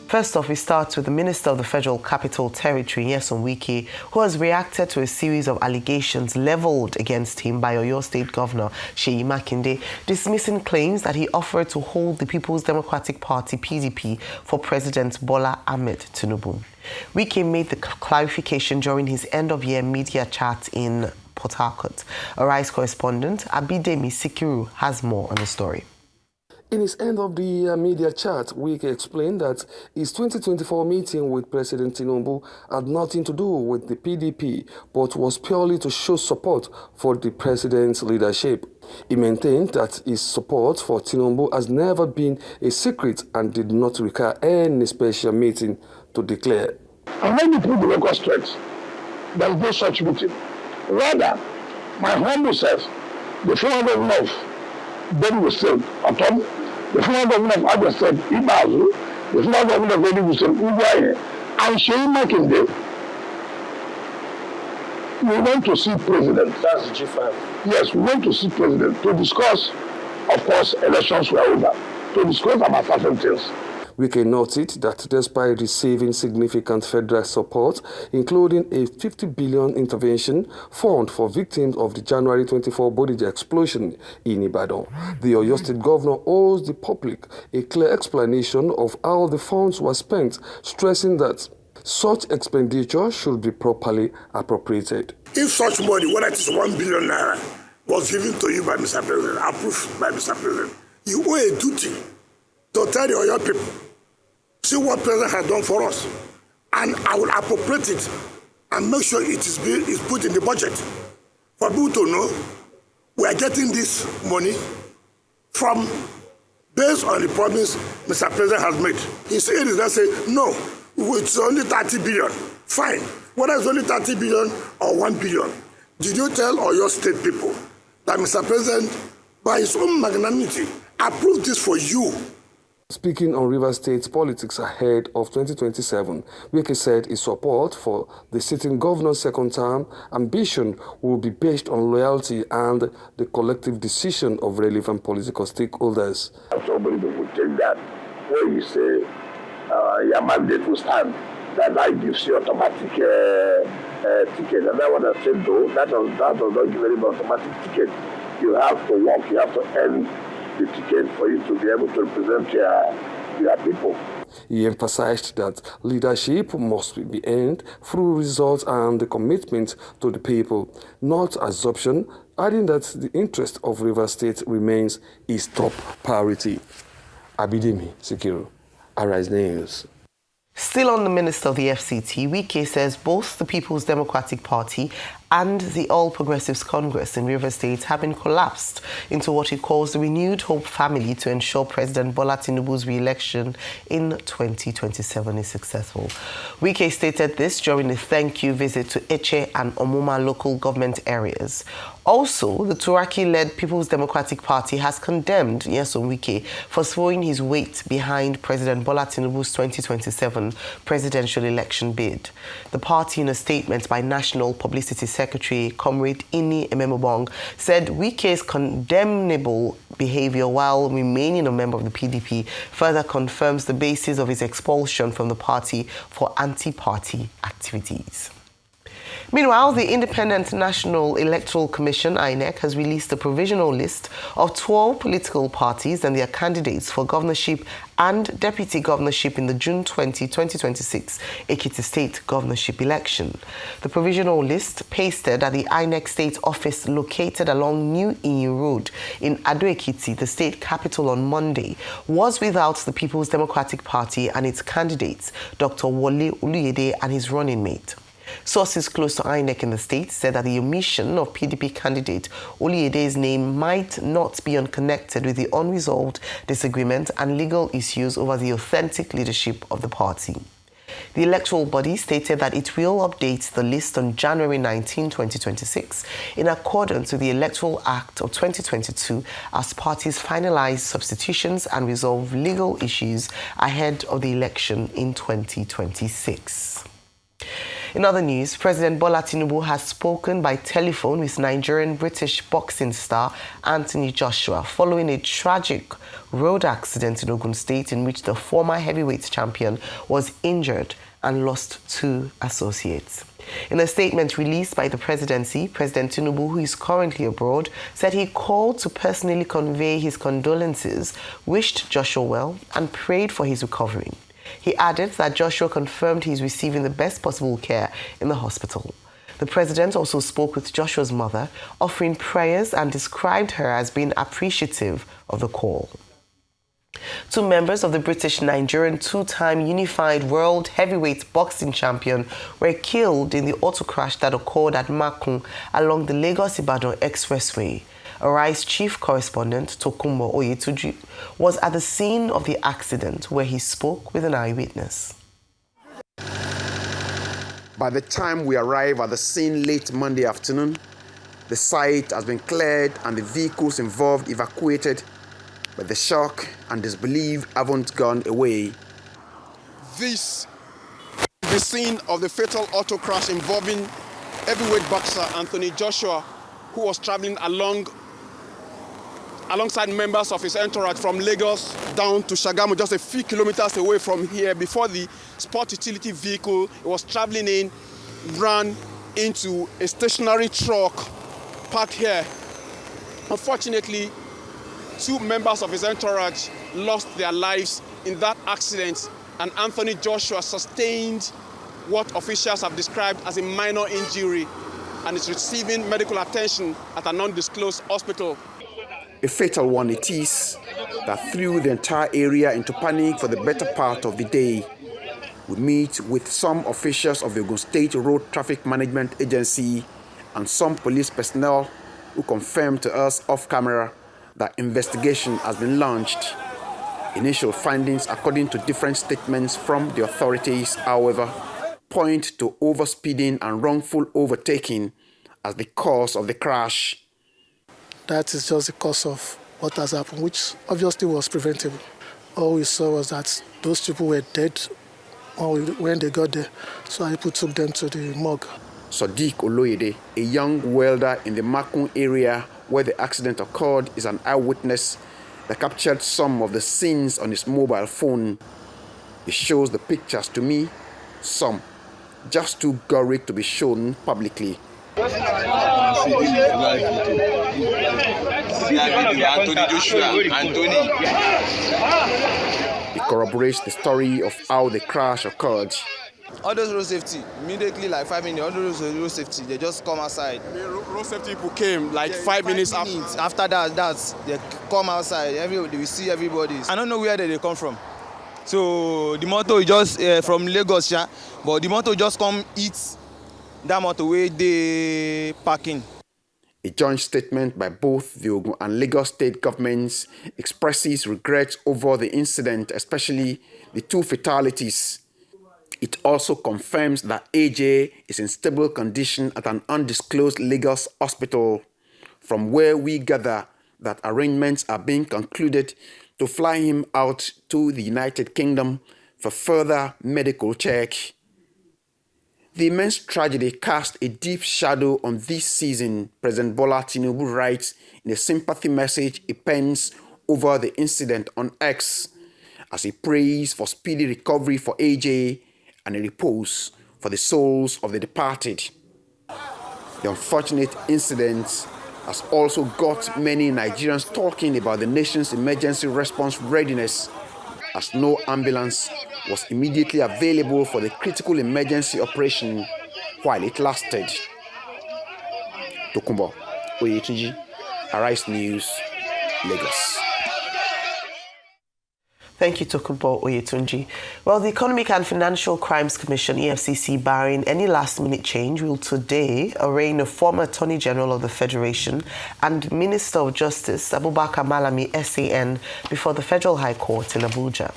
First off, we start with the Minister of the Federal Capital Territory, Wike, who has reacted to a series of allegations leveled against him by Oyo State Governor Seyi Makinde, dismissing claims that he offered to hold the People's Democratic Party, PDP, for President Bola Ahmed Tinubu. Wike made the clarification during his end-of-year media chat in Port Harcourt. Arise correspondent Abidemi Sikiru has more on the story. In his end-of-the-year media chat, Wike explained that his 2024 meeting with President Tinubu had nothing to do with the PDP, but was purely to show support for the president's leadership. He maintained that his support for Tinubu has never been a secret and did not require any special meeting to declare. And let me put the record straight. There is no such meeting. Rather, my humble self, the former governor of Benue State, Atom, the former governor of Abia State, Ibazu, the former governor of Enugu State, Ugwaye, and Seyi Makinde, we went to see President. That's the G5. Yes, we went to see President to discuss, of course, elections were over, to discuss about certain things. Wike noted that despite receiving significant federal support, including a 50 billion intervention fund for victims of the January 24 Bodija explosion in Ibadan, the Oyo State Governor owes the public a clear explanation of how the funds were spent, stressing that such expenditure should be properly appropriated. If such money, whether it is 1 billion naira, was given to you by Mr. President, approved by Mr. President, you owe a duty to tell the Oyo people, see what President has done for us, and I will appropriate it and make sure it is put in the budget for people to know we are getting this money from based on the promise Mr. President has made. He said it is not say no, it's only 30 billion. Fine. Whether it's only 30 billion or 1 billion, did you tell all your state people that Mr. President, by his own magnanimity, approved this for you? Speaking on Rivers State's politics ahead of 2027, Wike said his support for the sitting governor's second term ambition will be based on loyalty and the collective decision of relevant political stakeholders. Somebody would take that where you say your mandate will stand, that gives you automatic ticket. And that what I said though, that does not give anybody automatic ticket. You have to work, you have to earn the ticket for you to be able to represent your people. He emphasized that leadership must be earned through results and the commitment to the people, not assumption, adding that the interest of Rivers State remains his top priority. Abidemi Sikiru, Arise News. Still on the Minister of the FCT, Wike says both the People's Democratic Party and the All Progressives Congress in Rivers State have been collapsed into what he calls the renewed hope family to ensure President Bola Tinubu's re-election in 2027 is successful. Wike stated this during a thank-you visit to Eche and Omuma local government areas. Also, the Turaki-led People's Democratic Party has condemned Nyesom Wike for throwing his weight behind President Bola Tinubu's 2027 presidential election bid. The party, in a statement by National Publicity Secretary Comrade Ini Ememobong, said Wike's condemnable behavior while remaining a member of the PDP further confirms the basis of his expulsion from the party for anti-party activities. Meanwhile, the Independent National Electoral Commission, INEC, has released a provisional list of 12 political parties and their candidates for governorship and deputy governorship in the June 20, 2026 Ekiti State governorship election. The provisional list, pasted at the INEC State Office located along New Iyi Road in Ado-Ekiti, the state capital, on Monday, was without the People's Democratic Party and its candidates, Dr. Wole Oluyede and his running mate. Sources close to INEC in the state said that the omission of PDP candidate Oluyede's name might not be unconnected with the unresolved disagreement and legal issues over the authentic leadership of the party. The electoral body stated that it will update the list on January 19, 2026, in accordance with the Electoral Act of 2022 as parties finalize substitutions and resolve legal issues ahead of the election in 2026. In other news, President Bola Tinubu has spoken by telephone with Nigerian-British boxing star Anthony Joshua following a tragic road accident in Ogun State in which the former heavyweight champion was injured and lost 2 associates. In a statement released by the presidency, President Tinubu, who is currently abroad, said he called to personally convey his condolences, wished Joshua well, and prayed for his recovery. He added that Joshua confirmed he is receiving the best possible care in the hospital. The president also spoke with Joshua's mother, offering prayers, and described her as being appreciative of the call. 2 members of the British-Nigerian 2-time unified world heavyweight boxing champion were killed in the auto crash that occurred at Makun along the Lagos-Ibadan Expressway. Arise chief correspondent Tokunbo Oyetunji was at the scene of the accident where he spoke with an eyewitness. By the time we arrive at the scene late Monday afternoon, the site has been cleared and the vehicles involved evacuated, but the shock and disbelief haven't gone away. This is the scene of the fatal auto crash involving heavyweight boxer Anthony Joshua, who was traveling alongside members of his entourage from Lagos down to Shagamu, just a few kilometers away from here, before the sport utility vehicle he was traveling in ran into a stationary truck parked here. Unfortunately, 2 members of his entourage lost their lives in that accident, and Anthony Joshua sustained what officials have described as a minor injury and is receiving medical attention at an undisclosed hospital. A fatal one it is that threw the entire area into panic for the better part of the day. We meet with some officials of the Ogun State Road Traffic Management Agency and some police personnel who confirmed to us off camera that investigation has been launched. Initial findings, according to different statements from the authorities, however, point to overspeeding and wrongful overtaking as the cause of the crash. That is just the cause of what has happened, which obviously was preventable. All we saw was that those people were dead when they got there, so people took them to the morgue. Sadiq Oloyede, a young welder in the Makun area where the accident occurred, is an eyewitness that captured some of the scenes on his mobile phone. He shows the pictures to me, some just too gory to be shown publicly. It corroborates the story of how the crash occurred. All those road safety, immediately like 5 minutes, all those road safety, they just come outside. The road safety people came like 5 minutes after. After that, they come outside, we see everybody. I don't know where they come from. So the motor is just from Lagos, yeah, but the motor just come eat that motorway they parking. A joint statement by both the Ogun and Lagos state governments expresses regret over the incident, especially the 2 fatalities. It also confirms that AJ is in stable condition at an undisclosed Lagos hospital, from where we gather that arrangements are being concluded to fly him out to the United Kingdom for further medical check. The immense tragedy cast a deep shadow on this season, President Bola Tinubu writes in a sympathy message he pens over the incident on X, as he prays for speedy recovery for AJ and a repose for the souls of the departed. The unfortunate incident has also got many Nigerians talking about the nation's emergency response readiness, as no ambulance was immediately available for the critical emergency operation while it lasted. Tokunbo Oyetunji, Arise News, Lagos. Thank you, Tokunbo Oyetunji. Well, the Economic and Financial Crimes Commission, EFCC, barring any last-minute change, will today arraign a former Attorney General of the Federation and Minister of Justice, Abubakar Malami, SAN, before the Federal High Court in Abuja.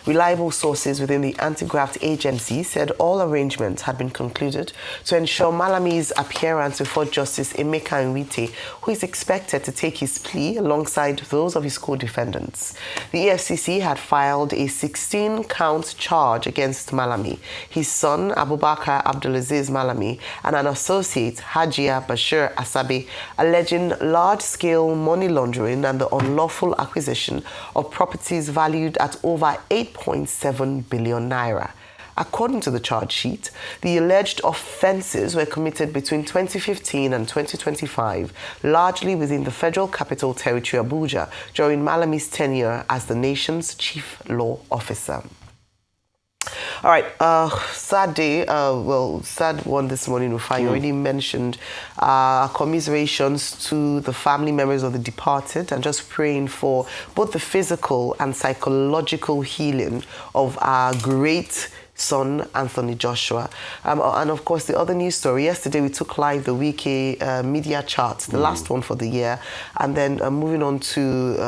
Reliable sources within the anti-graft agency said all arrangements had been concluded to ensure Malami's appearance before Justice Emeka Nwite, who is expected to take his plea alongside those of his co-defendants. The EFCC had filed a 16-count charge against Malami, his son Abubakar Abdulaziz Malami, and an associate Hajia Bashir Asabe, alleging large-scale money laundering and the unlawful acquisition of properties valued at over 8.7 billion naira. According to the charge sheet, the alleged offences were committed between 2015 and 2025, largely within the Federal Capital Territory, Abuja, during Malami's tenure as the nation's chief law officer. All right, sad day. Sad one this morning, Rufai. You already mentioned commiserations to the family members of the departed and just praying for both the physical and psychological healing of our great son, Anthony Joshua. And of course, the other news story, yesterday we took live the Wike media chart, the last one for the year. And then moving on to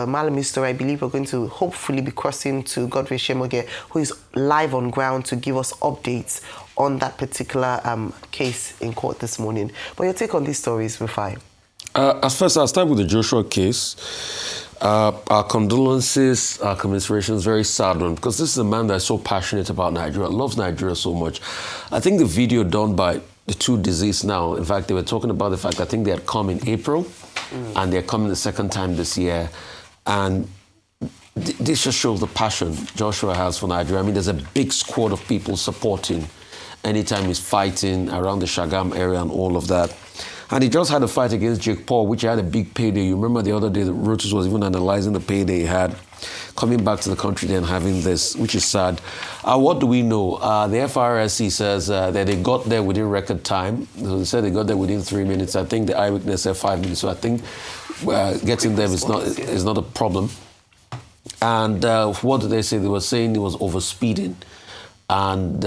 Malami's story, I believe we're going to hopefully be crossing to Godfrey Shemoge, who is live on ground to give us updates on that particular case in court this morning. But your take on these stories, Rufai? As first, I'll start with the Joshua case. Our condolences, our commiserations, very sad one, because this is a man that's so passionate about Nigeria, loves Nigeria so much. I think the video done by the two deceased now, in fact, they were talking about the fact that I think they had come in April, and they're coming the second time this year. And this just shows the passion Joshua has for Nigeria. I mean, there's a big squad of people supporting anytime he's fighting around the Shagam area and all of that. And he just had a fight against Jake Paul, which had a big payday. You remember the other day, the Reuters was even analyzing the payday he had, coming back to the country then having this, which is sad. What do we know? The FRSC says that they got there within record time. So they said they got there within 3 minutes. I think the eyewitness said 5 minutes. So I think getting there is not a problem. And what did they say? They were saying it was overspeeding. And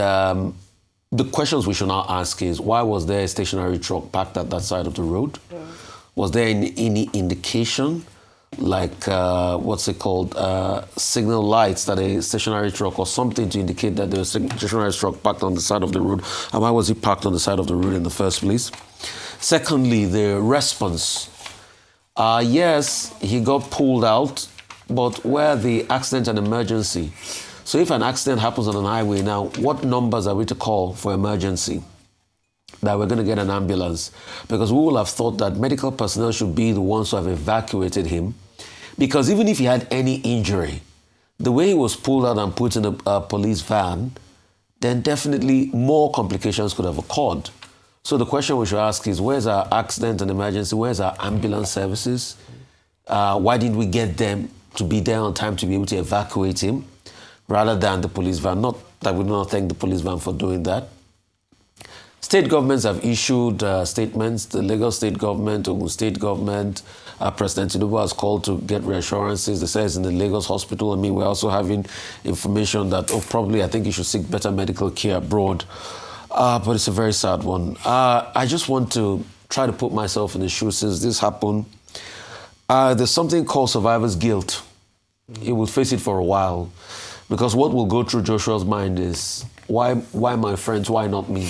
the questions we should now ask is, why was there a stationary truck parked at that side of the road? Yeah. Was there any indication, like, signal lights that a stationary truck or something to indicate that there was a stationary truck parked on the side of the road? And why was he parked on the side of the road in the first place? Secondly, the response. Yes, he got pulled out, but where the accident and emergency? So if an accident happens on an highway now, what numbers are we to call for emergency? That we're going to get an ambulance? Because we will have thought that medical personnel should be the ones who have evacuated him. Because even if he had any injury, the way he was pulled out and put in a police van, then definitely more complications could have occurred. So the question we should ask is, where's our accident and emergency? Where's our ambulance services? Why didn't we get them to be there on time to be able to evacuate him, rather than the police van? Not that we do not thank the police van for doing that. State governments have issued statements. The Lagos state government, Ogun state government, President Tinubu has called to get reassurances. They say it's in the Lagos hospital. I mean, we're also having information that, probably I think you should seek better medical care abroad. But it's a very sad one. I just want to try to put myself in the shoes since this happened. There's something called survivor's guilt. He will face it for a while. Because what will go through Joshua's mind is, why my friends, why not me?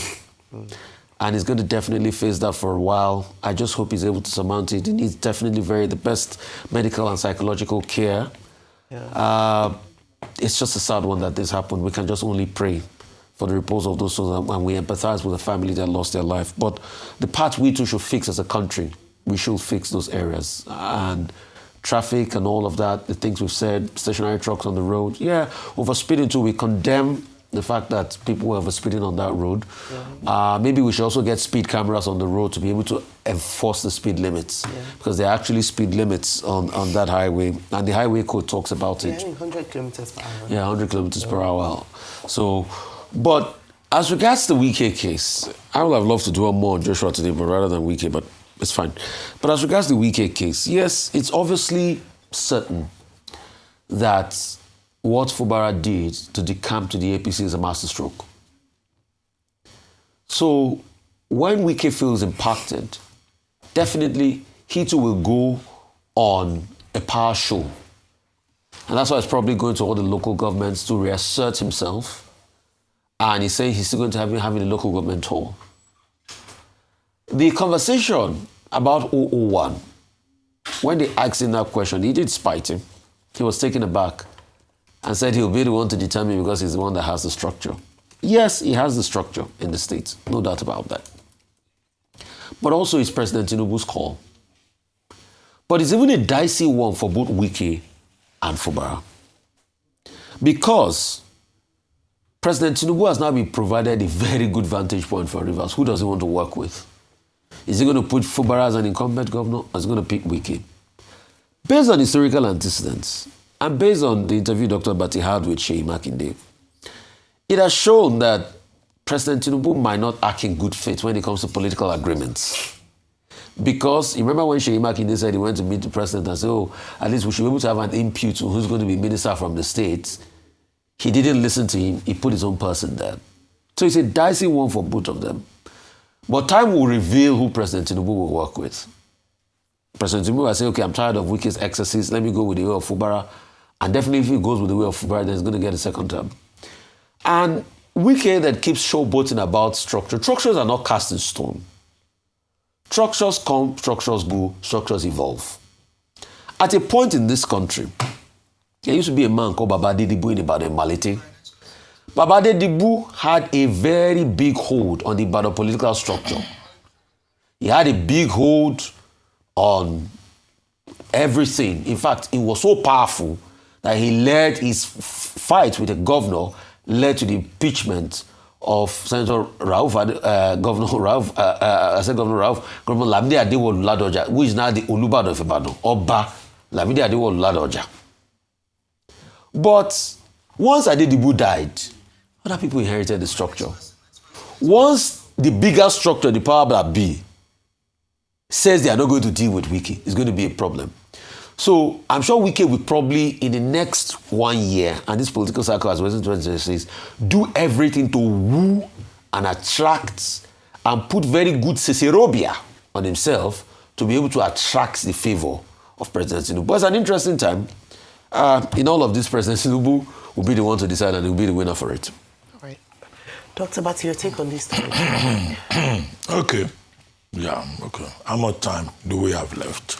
And he's going to definitely face that for a while. I just hope he's able to surmount it. He needs definitely the best medical and psychological care. Yeah. It's just a sad one that this happened. We can just only pray for the repose of those souls, and we empathize with the family that lost their life. But the part we too should fix as a country, we should fix those areas. And traffic and all of that, the things we've said, stationary trucks on the road. Yeah, overspeeding too, we condemn the fact that people were overspeeding on that road. Yeah. Maybe we should also get speed cameras on the road to be able to enforce the speed limits. Yeah. Because there are actually speed limits on that highway. And the highway code talks about it. 100 kilometers per hour. Yeah, 100 kilometers per hour. So, but as regards the Wike case, I would have loved to do more on Joshua today, but rather than Wike, but it's fine. But as regards the Wike case, yes, it's obviously certain that what Fubara did to decamp to the APC is a masterstroke. So when Wike feels impacted, definitely he too will go on a power show And that's why he's probably going to all the local governments to reassert himself. And he's saying he's still going to have having a local government tour. The conversation about 001, when they asked him that question, he did spite him. He was taken aback and said he'll be the one to determine because he's the one that has the structure. Yes, he has the structure in the state, no doubt about that. But also it's President Tinubu's call. But it's even a dicey one for both Wike and Fubara. Because President Tinubu has now been provided a very good vantage point for Rivers. Who does he want to work with? Is he going to put Fubara as an incumbent governor, or is he going to pick Wike? Based on historical antecedents, and based on the interview Dr. Bati had with Seyi Makinde, it has shown that President Tinubu might not act in good faith when it comes to political agreements. Because, you remember when Seyi Makinde said he went to meet the president and said, oh, at least we should be able to have an input to who's going to be minister from the state. He didn't listen to him. He put his own person there. So it's a dicey one for both of them. But time will reveal who President Tinubu will work with. President Tinubu will say, okay, I'm tired of Wike's excesses. Let me go with the way of Fubara. And definitely if he goes with the way of Fubara, then he's going to get a second term. And Wike that keeps showboating about structure. Structures are not cast in stone. Structures come, structures go, structures evolve. At a point in this country, there used to be a man called Baba Dibu in Ibadan Malete. Baba Dibu had a very big hold on the Ibadan political structure. He had a big hold on everything. In fact, it was so powerful that he led his fight with the governor, led to the impeachment of Senator Rauf, Governor Lamidi Adewolu Ladoja, who is now the Olubadan of Ibadan, Oba Lamidi Adewolu Ladoja. But once Adedibu died, other people inherited the structure. Once the bigger structure, the power that be, says they are not going to deal with Wike, it's going to be a problem. So I'm sure Wike will probably, in the next 1 year, and this political cycle as well as 2026, do everything to woo and attract and put very good Cicerobia on himself to be able to attract the favor of President Tinubu. But it's an interesting time. In all of this, President Tinubu will be the one to decide and he will be the winner for it. All right. Dr. Bati, your take on this topic? Okay. Yeah, okay. How much time do we have left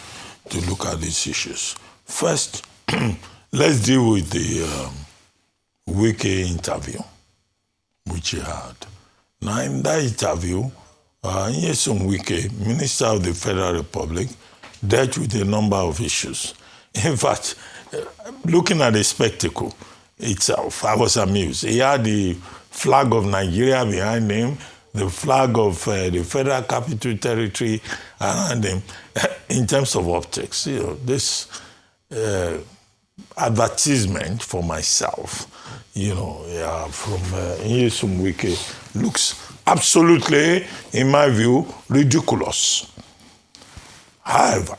to look at these issues? First, let's deal with the Wike interview, which he had. Now, in that interview, Nyesom Wike, Minister of the Federal Republic, dealt with a number of issues. In fact, looking at the spectacle itself, I was amused. He had the flag of Nigeria behind him, the flag of the Federal Capital Territory around him. In terms of optics, you know, this advertisement for myself, you know, from Nyesom Wike looks absolutely, in my view, ridiculous. However,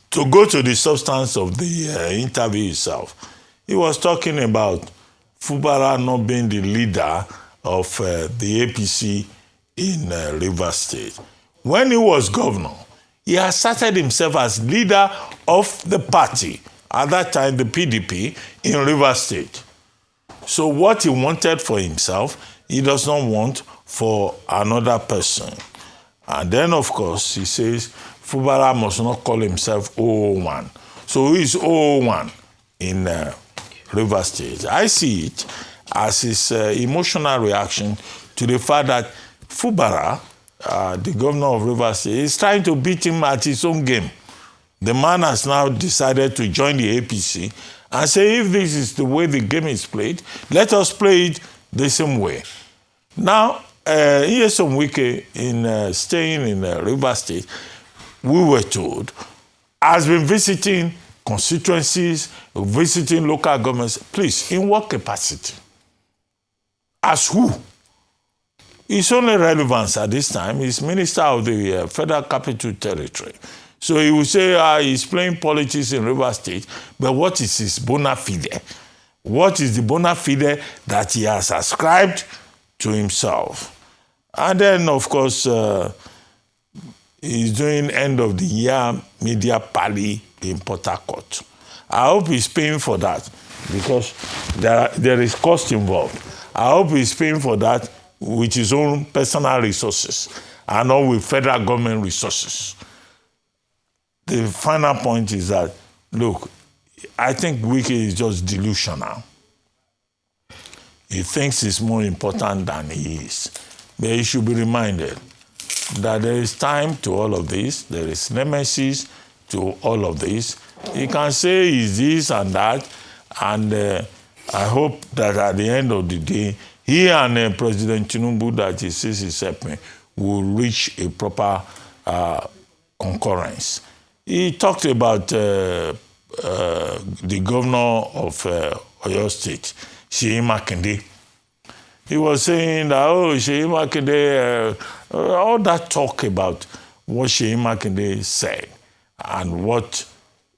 to go to the substance of the interview itself, he was talking about Fubara not being the leader of the APC in Rivers State. When he was governor, he asserted himself as leader of the party, at that time the PDP, in Rivers State. So what he wanted for himself, he does not want for another person. And then, of course, he says Fubara must not call himself 001. So who is 001 in Rivers State? I see it as his emotional reaction to the fact that Fubara, the governor of Rivers State, is trying to beat him at his own game. The man has now decided to join the APC and say, if this is the way the game is played, let us play it the same way. Now, Nyesom Wike, in staying in Rivers State, we were told, has been visiting constituencies, visiting local governments. Please, in what capacity? As who? His only relevance at this time is Minister of the Federal Capital Territory. So he will say he's playing politics in Rivers State, but what is his bona fide? What is the bona fide that he has ascribed to himself? And then, of course, he's doing end of the year media party in Port Harcourt. I hope he's paying for that because there is cost involved. I hope he's paying for that with his own personal resources and not with federal government resources. The final point is that, look, I think Wike is just delusional. He thinks he's more important than he is. But he should be reminded that there is time to all of this. There is nemesis to all of this. He can say he's this and that, and I hope that at the end of the day, he and President Tinubu, that he says is helping, will reach a proper concurrence. He talked about the governor of Oyo State, Seyi Makinde. He was saying that, Seyi Makinde, all that talk about what Seyi Makinde said and what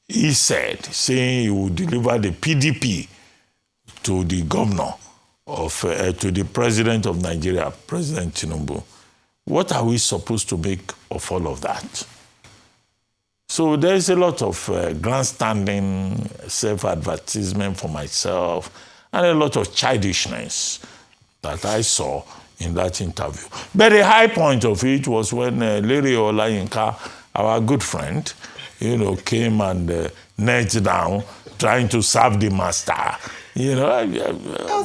he said, saying he would deliver the PDP to the governor of, to the president of Nigeria, President Tinubu. What are we supposed to make of all of that? So there's a lot of grandstanding, self-advertisement for myself, and a lot of childishness that I saw in that interview. But the high point of it was when Larry Olayinka, our good friend, came and knelt down, trying to serve the master.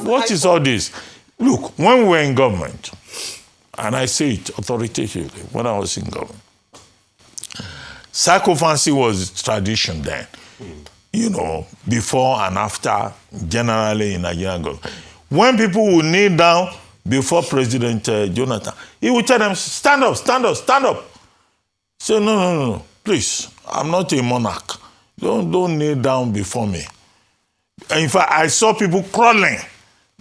What is all this? Look, when we were in government, and I say it authoritatively, when I was in government, sycophancy was tradition then, before and after, generally in Nigerian government. When people would kneel down before President Jonathan, he would tell them, stand up, stand up, stand up. Say, no, please, I'm not a monarch. Don't kneel down before me. In fact, I saw people crawling.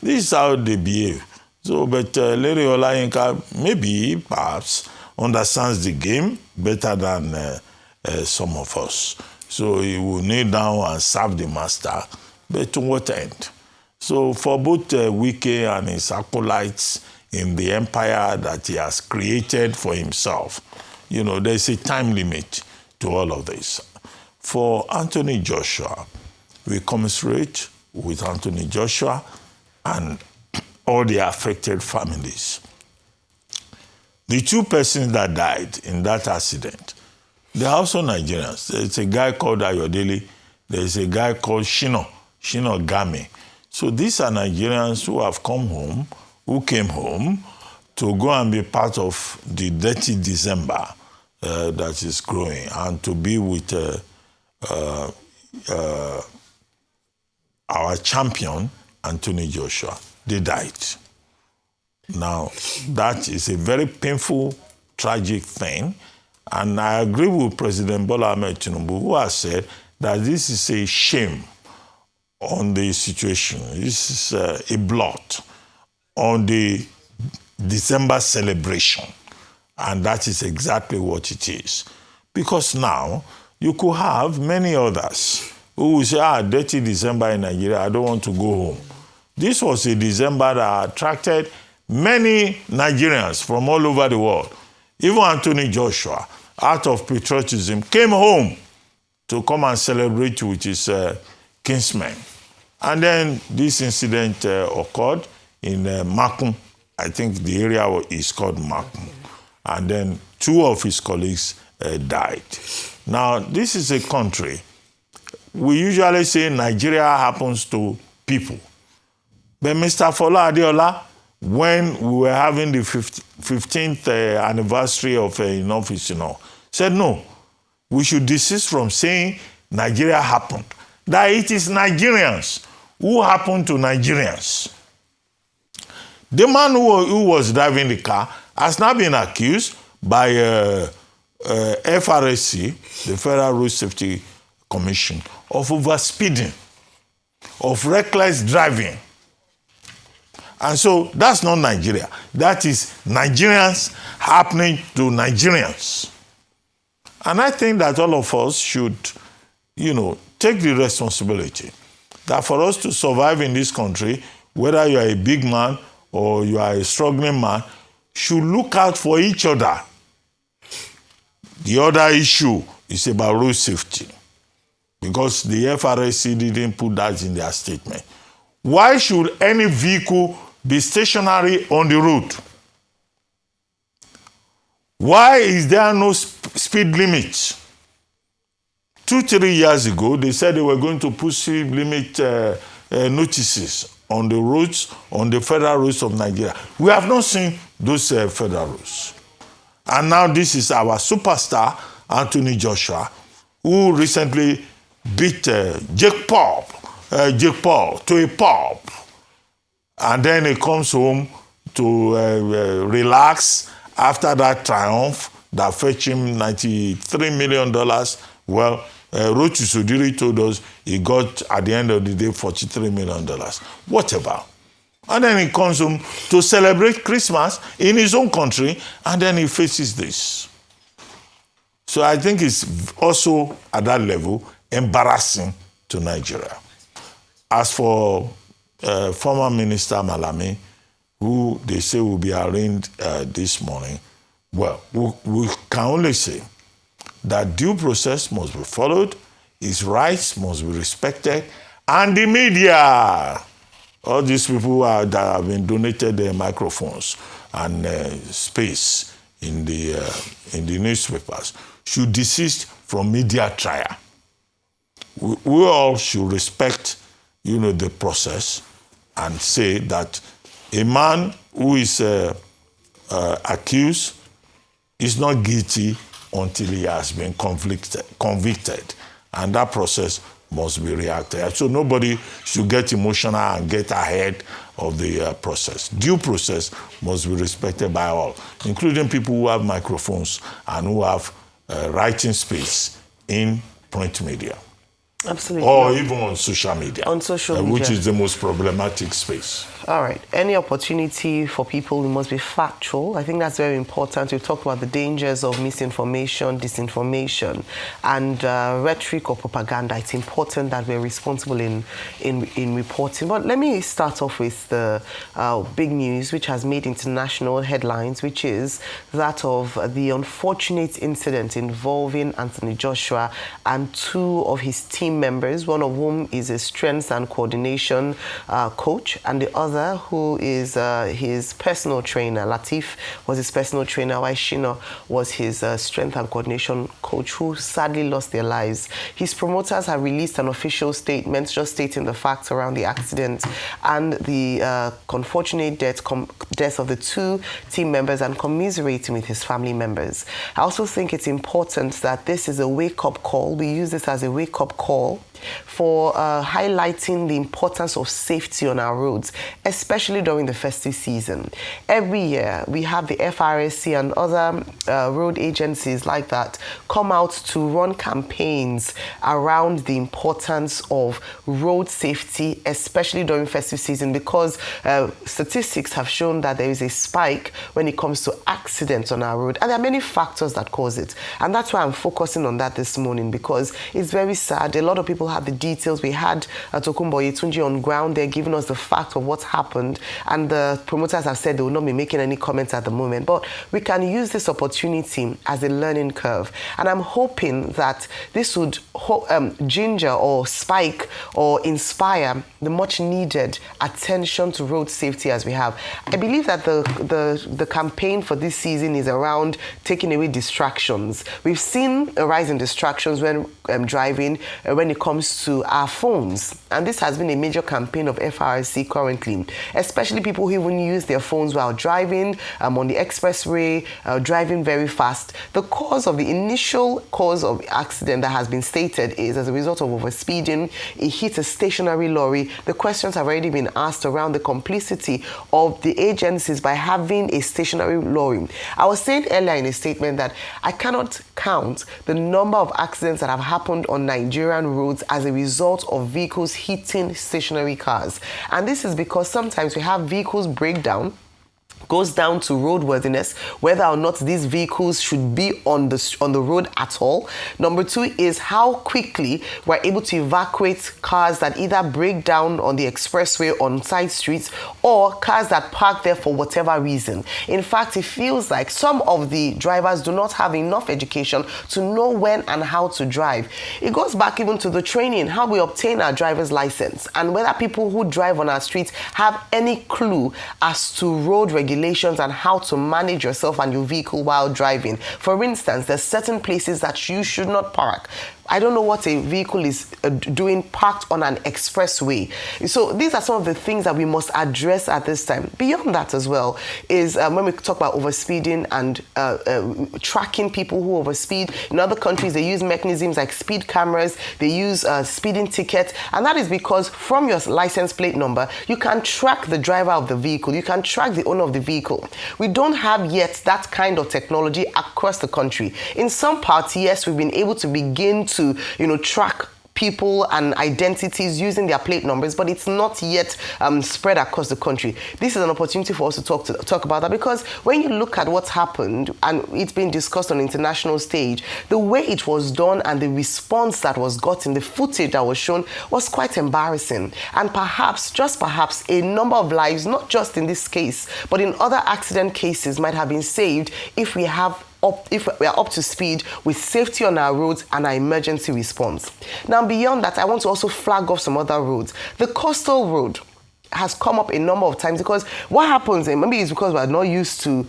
This is how they behave. So, but Larry Olayinka maybe, perhaps, understands the game better than some of us. So he will kneel down and serve the master, but to what end? So for both Wike and his acolytes in the empire that he has created for himself, there's a time limit to all of this. For Anthony Joshua, we commiserate with Anthony Joshua and all the affected families. The two persons that died in that accident, they're also Nigerians. There's a guy called Ayodele. There's a guy called Shino Game. So these are Nigerians who have come home, who came home to go and be part of the dirty December that is growing and to be with our champion, Anthony Joshua. They died. Now, that is a very painful, tragic thing. And I agree with President Bola Ahmed Tinubu, who has said that this is a shame on the situation. This is a blot on the December celebration. And that is exactly what it is. Because now, you could have many others who will say, dirty December in Nigeria, I don't want to go home. This was a December that attracted many Nigerians from all over the world. Even Anthony Joshua, out of patriotism, came home to come and celebrate with his kinsmen. And then this incident occurred in Makum. I think the area is called Makum. And then two of his colleagues died. Now, this is a country. We usually say Nigeria happens to people. But Mr. Fola Adeola, when we were having the 15th anniversary of in office, said no, we should desist from saying Nigeria happened. That it is Nigerians who happened to Nigerians. The man who was driving the car has now been accused by FRSC, the Federal Road Safety Commission, of overspeeding, of reckless driving. And so that's not Nigeria. That is Nigerians happening to Nigerians. And I think that all of us should, take the responsibility that for us to survive in this country, whether you are a big man or you are a struggling man, should look out for each other. The other issue is about road safety. because the FRSC didn't put that in their statement. Why should any vehicle be stationary on the road? Why is there no speed limit? 2-3 years ago, they said they were going to put speed limit notices on the roads, on the federal roads of Nigeria. We have not seen those federal roads. And now this is our superstar, Anthony Joshua, who recently beat Jake Paul to a pulp. And then he comes home to relax after that triumph that fetched him $93 million. Well, Rochu Sudiri told us he got, at the end of the day, $43 million. Whatever. And then he comes home to celebrate Christmas in his own country, and then he faces this. So I think it's also, at that level, embarrassing to Nigeria. As for former Minister Malami, who they say will be arraigned this morning, well, we can only say that due process must be followed, his rights must be respected, and the media, all these people that have been donated their microphones and space in the newspapers, should desist from media trial. We all should respect, the process and say that a man who is accused is not guilty until he has been convicted. And that process must be reacted. So nobody should get emotional and get ahead of the process. Due process must be respected by all, including people who have microphones and who have writing space in print media. Absolutely. Or even on social media. On social media. Which is the most problematic space. All right. Any opportunity for people who must be factual. I think that's very important. We've talked about the dangers of misinformation, disinformation, and rhetoric or propaganda. It's important that we're responsible in reporting. But let me start off with the big news, which has made international headlines, which is that of the unfortunate incident involving Anthony Joshua and 2 of his team members, one of whom is a strength and coordination coach, and the other who is his personal trainer. Latif was his personal trainer, while Shina was his strength and coordination coach, who sadly lost their lives. His promoters have released an official statement just stating the facts around the accident and the unfortunate death of the 2 team members and commiserating with his family members. I also think it's important that this is a wake-up call. We use this as a wake-up call for highlighting the importance of safety on our roads, especially during the festive season. Every year, we have the FRSC and other road agencies like that come out to run campaigns around the importance of road safety, especially during festive season, because statistics have shown that there is a spike when it comes to accidents on our road. And there are many factors that cause it. And that's why I'm focusing on that this morning, because it's very sad. A lot of people have the details. We had Tokumbo Yetunji on ground there giving us the fact of what's happened, and the promoters have said they will not be making any comments at the moment, but we can use this opportunity as a learning curve, and I'm hoping that this would ginger or spike or inspire the much needed attention to road safety as we have. I believe that the campaign for this season is around taking away distractions. We've seen a rise in distractions when driving, when it comes to our phones, and this has been a major campaign of FRSC currently, especially people who even use their phones while driving on the expressway, driving very fast. The initial cause of accident that has been stated is as a result of overspeeding. It hit a stationary lorry. The questions have already been asked around the complicity of the agencies by having a stationary lorry. I was saying earlier in a statement that I cannot count the number of accidents that have happened on Nigerian roads as a result of vehicles hitting stationary cars. And this is because sometimes we have vehicles break down, goes down to roadworthiness, whether or not these vehicles should be on the road at all. Number 2 is how quickly we're able to evacuate cars that either break down on the expressway on side streets or cars that park there for whatever reason. In fact, it feels like some of the drivers do not have enough education to know when and how to drive. It goes back even to the training, how we obtain our driver's license, and whether people who drive on our streets have any clue as to road regulations and how to manage yourself and your vehicle while driving. For instance, there's certain places that you should not park. I don't know what a vehicle is doing parked on an expressway. So these are some of the things that we must address at this time. Beyond that as well is when we talk about overspeeding and tracking people who overspeed. In other countries, they use mechanisms like speed cameras, they use speeding tickets, and that is because from your license plate number, you can track the driver of the vehicle, you can track the owner of the vehicle. We don't have yet that kind of technology across the country. In some parts, yes, we've been able to begin to, track people and identities using their plate numbers, but it's not yet spread across the country. This is an opportunity for us to talk about that, because when you look at what's happened and it's been discussed on the international stage, the way it was done and the response that was gotten, the footage that was shown was quite embarrassing. And perhaps, just perhaps, a number of lives, not just in this case, but in other accident cases, might have been saved if we are up to speed with safety on our roads and our emergency response. Now, beyond that, I want to also flag off some other roads. The coastal road has come up a number of times, because what happens, and maybe it's because we're not used to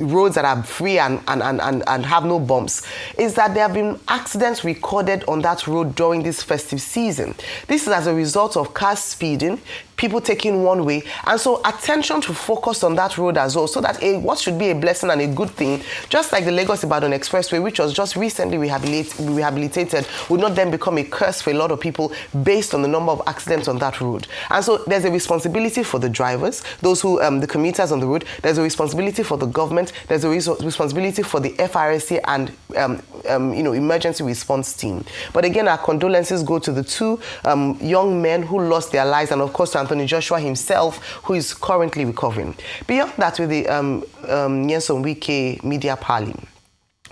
roads that are free and have no bumps, is that there have been accidents recorded on that road during this festive season. This is as a result of cars speeding, people taking one way, and so attention to focus on that road as well, so that what should be a blessing and a good thing, just like the Lagos-Ibadan Expressway, which was just recently rehabilitated, would not then become a curse for a lot of people based on the number of accidents on that road. And so there's a responsibility for the drivers, those who, the commuters on the road. There's a responsibility for the government. There's a responsibility for the FRSC and emergency response team. But again, our condolences go to the 2 young men who lost their lives, and of course to Anthony Joshua himself, who is currently recovering. Beyond that, with the Wike media parley.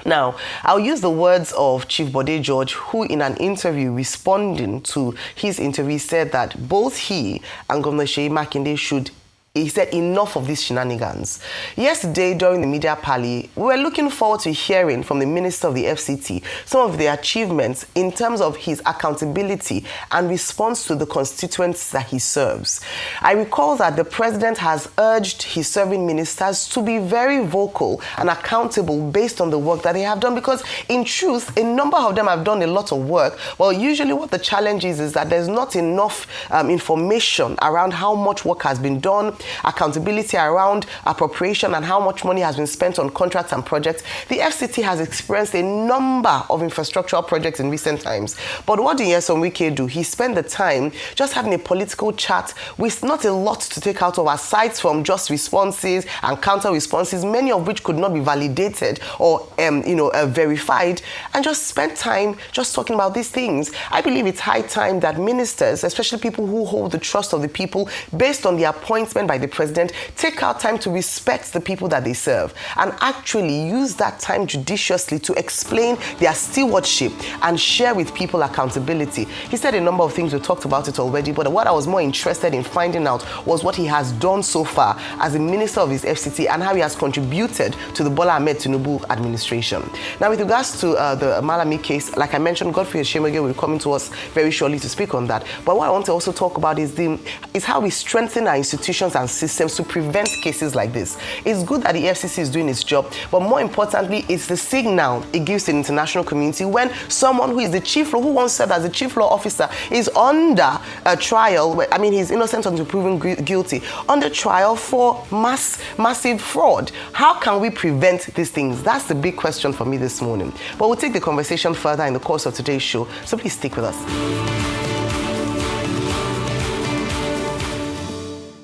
Now, I'll use the words of Chief Bode George, who in an interview responding to his interview said that both he and Governor Seyi Makinde should, he said, enough of these shenanigans. Yesterday, during the media parley, we were looking forward to hearing from the Minister of the FCT some of the achievements in terms of his accountability and response to the constituents that he serves. I recall that the President has urged his serving ministers to be very vocal and accountable based on the work that they have done, because in truth, a number of them have done a lot of work. Well, usually what the challenge is that there's not enough information around how much work has been done, accountability around appropriation and how much money has been spent on contracts and projects. The FCT has experienced a number of infrastructural projects in recent times. But what did Nyesom Wike do? He spent the time just having a political chat with not a lot to take out of, aside from just responses and counter responses, many of which could not be validated or verified, and just spent time just talking about these things. I believe it's high time that ministers, especially people who hold the trust of the people based on the appointment by the President, take out time to respect the people that they serve and actually use that time judiciously to explain their stewardship and share with people accountability. He said a number of things, we talked about it already, but what I was more interested in finding out was what he has done so far as a minister of his FCT and how he has contributed to the Bola Ahmed Tinubu administration. Now, with regards to the Malami case, like I mentioned, Godfrey Eshemege will be coming to us very shortly to speak on that. But what I want to also talk about is how we strengthen our institutions and systems to prevent cases like this. It's good that the FCC is doing its job, but more importantly, it's the signal it gives to the international community when someone who is the chief law, who once served as the chief law officer, is under a trial. I mean, he's innocent until proven guilty, under trial for massive fraud. How can we prevent these things? That's the big question for me this morning. But we'll take the conversation further in the course of today's show, so please stick with us.